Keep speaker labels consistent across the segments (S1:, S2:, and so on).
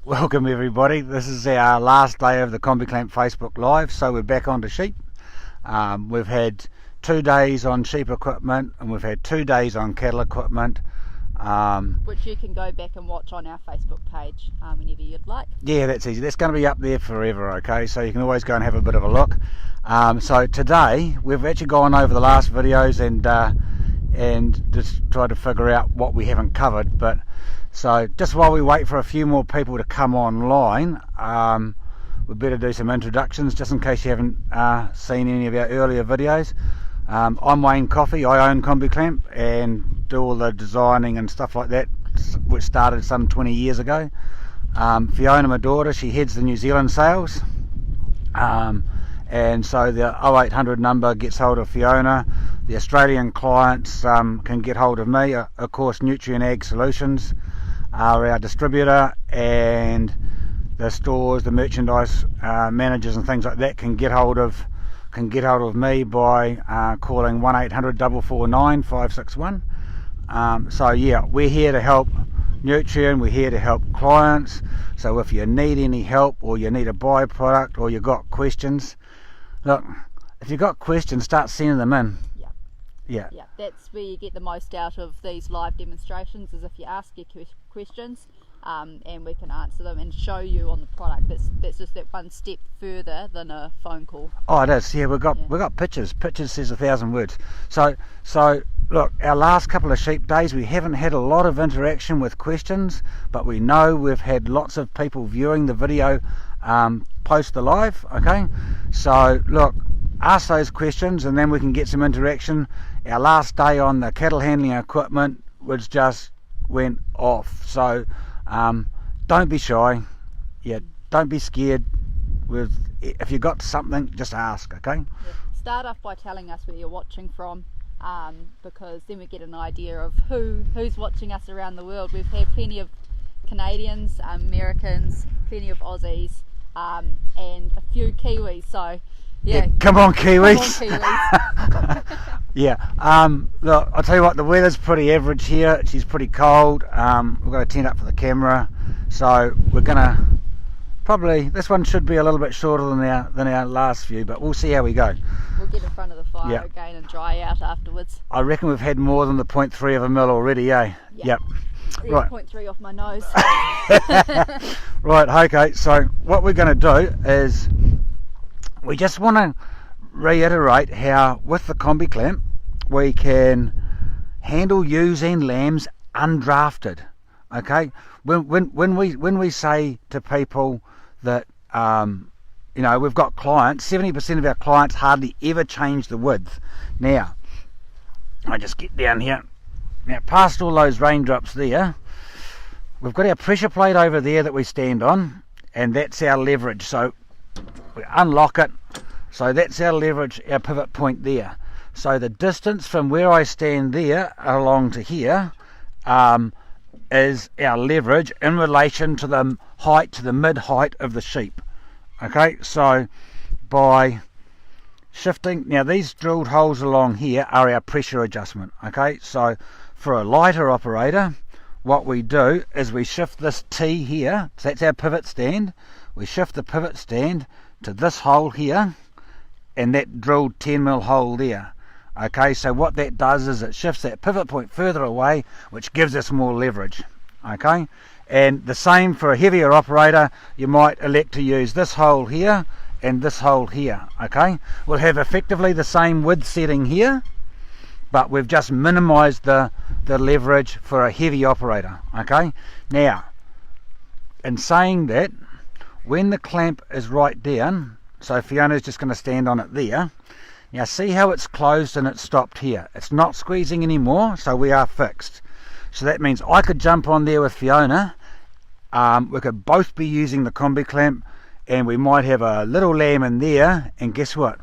S1: Welcome everybody. This is our last day of the Combi Clamp Facebook Live, so we're back onto sheep. We've had 2 days on sheep equipment and we've had 2 days on cattle equipment.
S2: Which you can go back and watch on our Facebook page whenever you'd like.
S1: Yeah, that's easy. That's going to be up there forever, okay? So you can always go and have a bit of a look. So today we've actually gone over the last videos and just tried to figure out what we haven't covered. But so just while we wait for a few more people to come online, we better do some introductions just in case you haven't seen any of our earlier videos. I'm Wayne Coffey. I own Combi Clamp and do all the designing and stuff like that, which started some 20 years ago. Fiona, my daughter, she heads the New Zealand sales, and so the 0800 number gets hold of Fiona. The Australian clients can get hold of me. Of course, Nutrient Ag Solutions are our distributor, and the stores, the merchandise managers and things like that can get hold of me by calling 1800 449 561. So yeah, we're here to help Nutrient, we're here to help clients. So if you need any help or you need a byproduct or you've got questions, look, if you've got questions, start sending them in. Yeah,
S2: that's where you get the most out of these live demonstrations, is if you ask your questions and we can answer them and show you on the product. That's just that one step further than a phone call.
S1: Oh, it is. Yeah, we've got pictures. Pictures says 1,000 words. So look, our last couple of sheep days we haven't had a lot of interaction with questions, but we know we've had lots of people viewing the video post the live. Okay, so look, ask those questions and then we can get some interaction. Our last day on the cattle handling equipment was just went off. So don't be shy. Yeah, don't be scared. If you got something, just ask. Okay.
S2: Yeah. Start off by telling us where you're watching from, because then we get an idea of who's watching us around the world. We've had plenty of Canadians, Americans, plenty of Aussies, and a few Kiwis. So yeah,
S1: come on Kiwis.
S2: Come on, Kiwis.
S1: Yeah, look, I'll tell you what, the weather's pretty average here. She's pretty cold. We've got a tent up for the camera, so we're gonna probably, this one should be a little bit shorter than our last few, but we'll see how we go.
S2: We'll get in front of the fire again and dry out afterwards.
S1: I reckon we've had more than the 0.3 of a mil already, eh? Yep.
S2: Right. 0.3 off my nose.
S1: Right, okay, so what we're going to do is we just want to reiterate how with the Combi Clamp we can handle ewes and lambs undrafted. Okay, when we say to people that you know, we've got clients, 70% of our clients hardly ever change the width. Now I just get down here. Now past all those raindrops there, we've got our pressure plate over there that we stand on, and that's our leverage. So we unlock it, so that's our leverage, our pivot point there. So the distance from where I stand there along to here is our leverage in relation to the height, to the mid height of the sheep. Okay, so by shifting, now these drilled holes along here are our pressure adjustment. Okay, so for a lighter operator, what we do is we shift this T here, so that's our pivot stand. We shift the pivot stand to this hole here and that drilled 10mm hole there. Okay, so what that does is it shifts that pivot point further away, which gives us more leverage. Okay, and the same for a heavier operator, you might elect to use this hole here and this hole here. Okay, we'll have effectively the same width setting here, but we've just minimized the leverage for a heavy operator. Okay, now in saying that, when the clamp is right down, so Fiona's just going to stand on it there. Now see how it's closed and it's stopped here. It's not squeezing anymore, so we are fixed. So that means I could jump on there with Fiona. We could both be using the Combi Clamp, and we might have a little lamb in there, and guess what?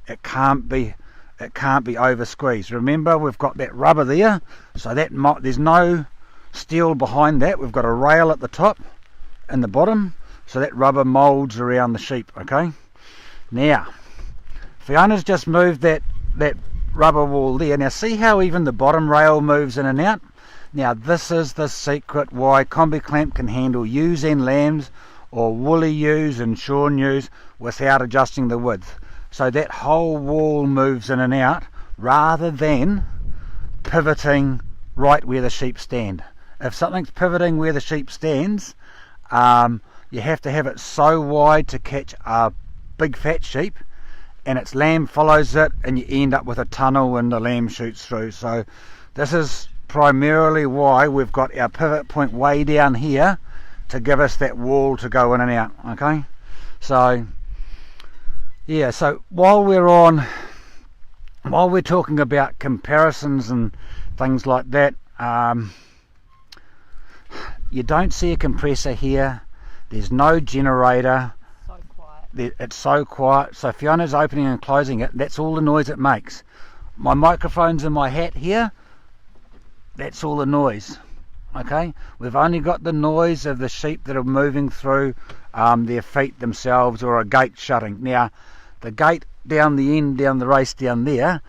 S1: It can't be over squeezed. Remember, we've got that rubber there, so that there's no steel behind that. We've got a rail at the top and the bottom, so that rubber molds around the sheep. Okay, now Fiona's just moved that rubber wall there. Now see how even the bottom rail moves in and out. Now this is the secret why Combi clamp can handle ewes and lambs, or woolly ewes and shorn ewes, without adjusting the width. So that whole wall moves in and out rather than pivoting right where the sheep stand. If something's pivoting where the sheep stands, you have to have it so wide to catch a big fat sheep, and its lamb follows it, and you end up with a tunnel and the lamb shoots through. So this is primarily why we've got our pivot point way down here, to give us that wall to go in and out. Okay, so yeah, so while we're talking about comparisons and things like that, you don't see a compressor here, there's no generator,
S2: So quiet.
S1: it's so quiet. So Fiona's opening and closing it, that's all the noise it makes. My microphone's in my hat here, that's all the noise. Okay, we've only got the noise of the sheep that are moving through their feet themselves, or a gate shutting. Now the gate down the end, down the race down there,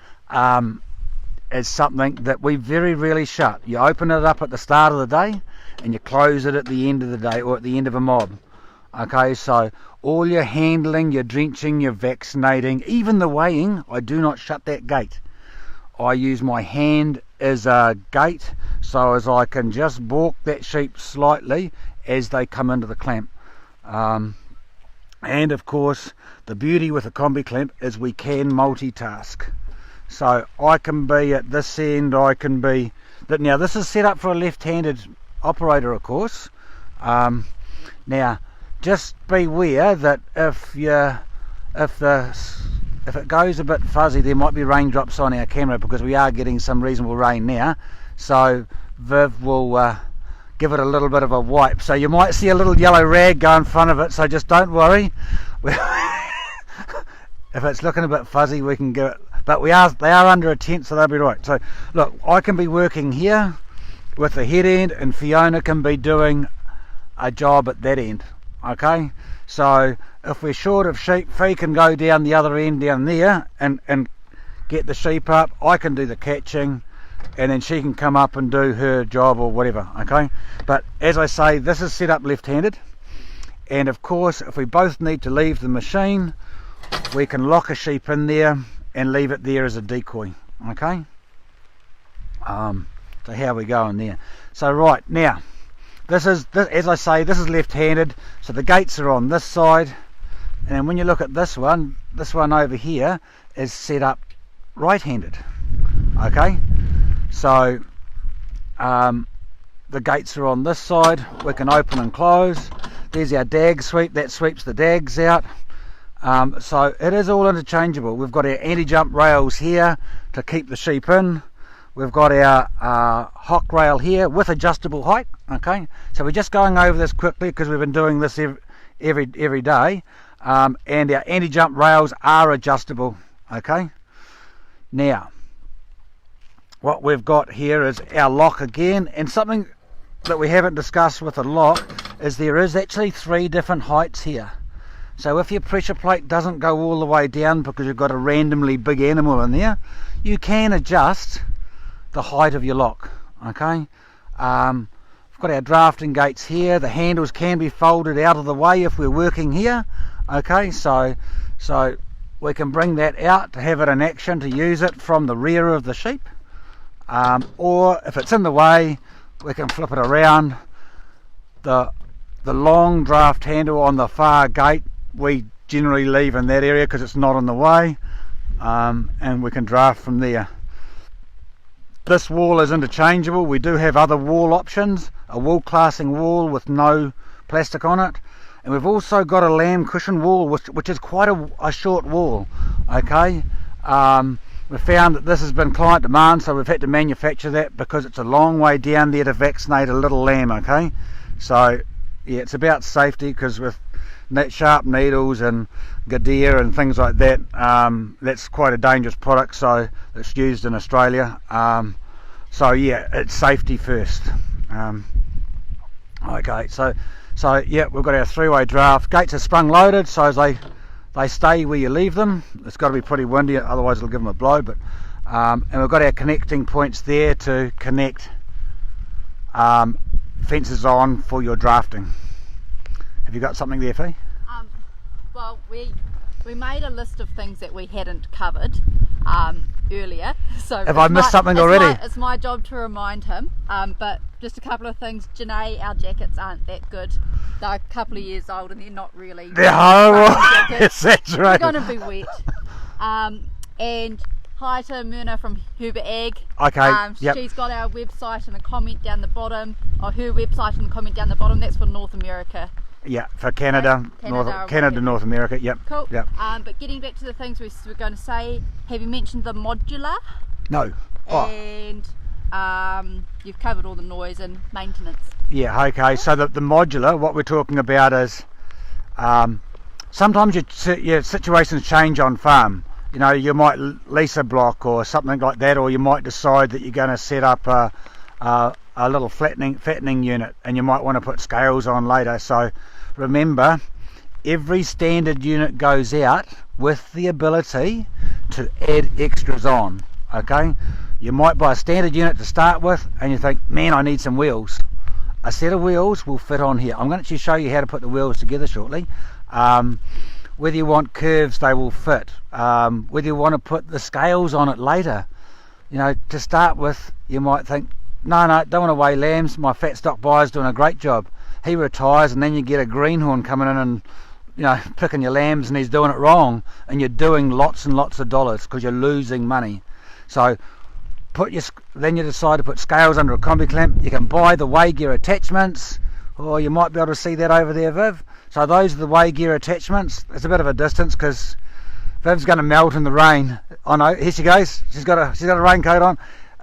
S1: is something that we very rarely shut. You open it up at the start of the day and you close it at the end of the day, or at the end of a mob. Okay, so all your handling, your drenching, your vaccinating, even the weighing, I do not shut that gate. I use my hand as a gate, so as I can just balk that sheep slightly as they come into the clamp. And of course, the beauty with a Combi clamp is we can multitask. So I can be at this end, I can be that. Now this is set up for a left-handed operator, of course. Now just beware that if it goes a bit fuzzy, there might be raindrops on our camera, because we are getting some reasonable rain now. So Viv will give it a little bit of a wipe. So you might see a little yellow rag go in front of it, so just don't worry. If it's looking a bit fuzzy, we can give it, but they are under a tent, so they'll be right. So look, I can be working here with the head end, and Fiona can be doing a job at that end. Okay, so if we're short of sheep, Fee can go down the other end down there and get the sheep up. I can do the catching, and then she can come up and do her job or whatever. Okay, but as I say, this is set up left-handed, and of course if we both need to leave the machine, we can lock a sheep in there and leave it there as a decoy. Okay, so how we go in there. So right now, this is, as I say, this is left-handed, so the gates are on this side, and when you look at this one over here is set up right-handed. Okay, so the gates are on this side, we can open and close. There's our dag sweep, that sweeps the dags out. So it is all interchangeable. We've got our anti-jump rails here to keep the sheep in. We've got our hock rail here with adjustable height. Okay, so we're just going over this quickly because we've been doing this every day, and our anti-jump rails are adjustable. Okay, now what we've got here is our lock again, and something that we haven't discussed with the lock is there is actually 3 different heights here. So if your pressure plate doesn't go all the way down because you've got a randomly big animal in there, you can adjust the height of your lock. Okay, we've got our drafting gates here. The handles can be folded out of the way if we're working here. Okay, so we can bring that out to have it in action, to use it from the rear of the sheep, or if it's in the way, we can flip it around. The long draft handle on the far gate we generally leave in that area because it's not in the way, and we can draft from there. This wall is interchangeable. We do have other wall options, a wall classing wall with no plastic on it, and we've also got a lamb cushion wall which is quite a short wall. Okay, we've found that this has been client demand, so we've had to manufacture that because it's a long way down there to vaccinate a little lamb. Okay, so yeah, it's about safety, because with sharp needles and Gadir and things like that, that's quite a dangerous product, so it's used in Australia. So yeah, it's safety first. Okay, so yeah, we've got our 3-way draft. Gates are sprung loaded, so they stay where you leave them. It's got to be pretty windy, otherwise it'll give them a blow. But and we've got our connecting points there to connect fences on for your drafting. Have you got something there, Fee?
S2: Well, we made a list of things that we hadn't covered earlier. So
S1: have I missed something already?
S2: It's my job to remind him. But just a couple of things. Janae, our jackets aren't that good. They're a couple of years old and they're not really.
S1: They're horrible. It's saturated.
S2: They're going to be wet. And hi to Myrna from Herbert Ag.
S1: Okay.
S2: She's got our website and a comment down the bottom, or her website and a comment down the bottom. That's for North America.
S1: Yeah, for Canada, North America. Yep.
S2: Cool.
S1: Yep.
S2: But getting back to the things we were going to say, have you mentioned the modular?
S1: No.
S2: And you've covered all the noise and maintenance.
S1: Yeah. Okay. So the modular, what we're talking about is sometimes your situations change on farm. You know, you might lease a block or something like that, or you might decide that you're going to set up a little fattening unit, and you might want to put scales on later. So remember, every standard unit goes out with the ability to add extras on. Okay, you might buy a standard unit to start with and you think, man, I need some wheels. A set of wheels will fit on here. I'm going to actually show you how to put the wheels together shortly. Whether you want curves, they will fit. Whether you want to put the scales on it later, you know, to start with, you might think, no, don't want to weigh lambs. My fat stock buyer's doing a great job. He retires, and then you get a greenhorn coming in and, you know, picking your lambs, and he's doing it wrong, and you're doing lots and lots of dollars because you're losing money. So then you decide to put scales under a combi clamp. You can buy the weigh gear attachments, or you might be able to see that over there, Viv. So those are the weigh gear attachments. It's a bit of a distance because Viv's going to melt in the rain. Oh no, here she goes. She's got a raincoat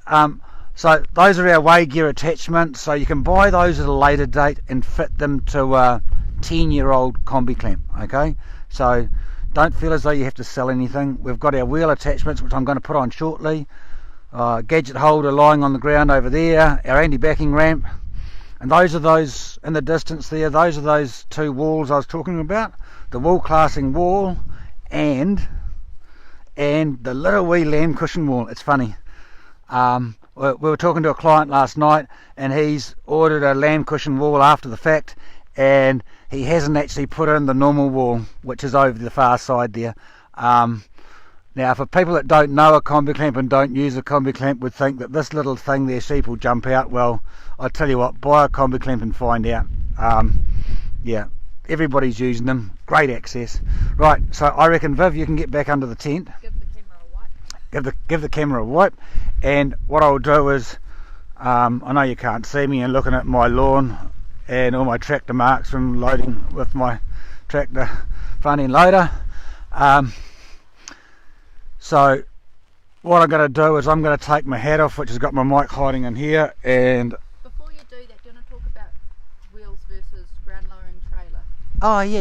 S1: on. So those are our weigh gear attachments. So you can buy those at a later date and fit them to a 10-year-old combi clamp. Okay, so don't feel as though you have to sell anything. We've got our wheel attachments, which I'm going to put on shortly. Gadget holder lying on the ground over there. Our anti-backing ramp. And those in the distance there, those are those two walls I was talking about. The wall classing wall and the little wee lamb cushion wall. It's funny. We were talking to a client last night, and he's ordered a lamb cushion wall after the fact, and he hasn't actually put in the normal wall, which is over the far side there. Now, for people that don't know a combi clamp and don't use a combi clamp would think that this little thing there, sheep will jump out. Well, I'll tell you what, buy a combi clamp and find out. Yeah, everybody's using them. Great access. Right, so I reckon, Viv, you can get back under the tent.
S2: Give the camera a wipe.
S1: Give the camera a wipe. And what I'll do is, I know you can't see me, and looking at my lawn and all my tractor marks from loading with my tractor front end loader. So what I'm going to do is I'm going to take my hat off, which has got my mic hiding in here, and
S2: before you do that, do you want to talk about wheels versus ground lowering trailer?
S1: oh yeah,